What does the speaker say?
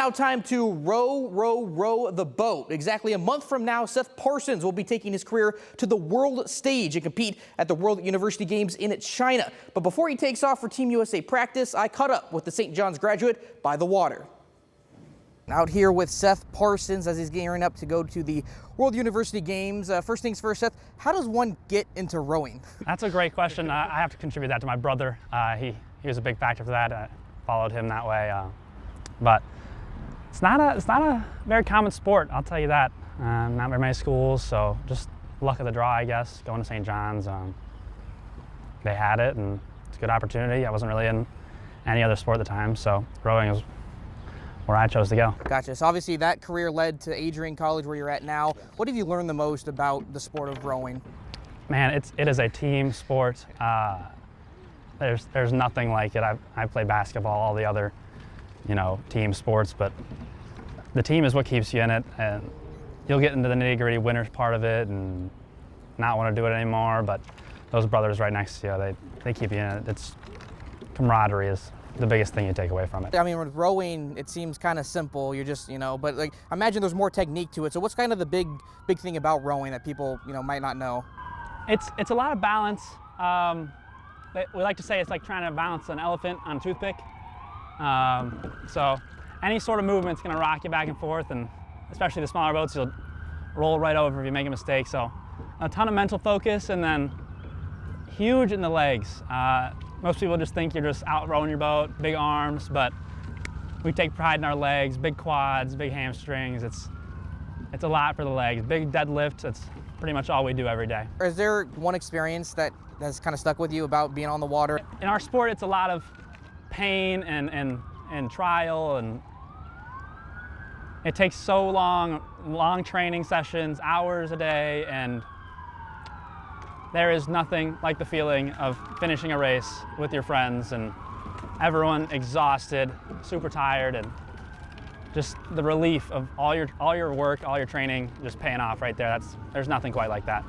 now time to row the boat. Exactly a month from now, Seth Parsons will be taking his career to the world stage and compete at the World University Games in China. But before he takes off for Team USA practice, I caught up with the St. John's graduate by the water. Out here with Seth Parsons as he's gearing up to go to the World University Games. First things first, Seth, how does one get into rowing? That's a great question. I have to contribute that to my brother. He was a big factor for that. I followed him that way. But it's not a very common sport, I'll tell you that. Not very many schools, so just luck of the draw, I guess, going to St. John's. They had it, and it's a good opportunity. I wasn't really in any other sport at the time, so rowing was where I chose to go. Gotcha. So obviously that career led to Adrian College, where you're at now. What have you learned the most about the sport of rowing? Man, it is a team sport. There's nothing like it. I've played basketball, all the other, team sports, but the team is what keeps you in it, and you'll get into the nitty-gritty winners part of it and not want to do it anymore, but those brothers right next to you, they keep you in it. It's camaraderie is the biggest thing you take away from it. I mean, with rowing, it seems kind of simple. You're just, but like, I imagine there's more technique to it. So what's kind of the big thing about rowing that people, might not know? It's a lot of balance. We like to say it's like trying to balance an elephant on a toothpick. So any sort of movement's going to rock you back and forth, and especially the smaller boats, you'll roll right over if you make a mistake. So a ton of mental focus, and then huge in the legs. Most people just think you're just out rowing your boat, big arms, but we take pride in our legs, big quads, big hamstrings. It's a lot for the legs. Big deadlift, it's pretty much all we do every day. Is there one experience that has kind of stuck with you about being on the water? In our sport, it's a lot of pain and trial, and it takes so long training sessions, hours a day, and there is nothing like the feeling of finishing a race with your friends and everyone exhausted, super tired, and just the relief of all your work, all your training just paying off right there. There's nothing quite like that.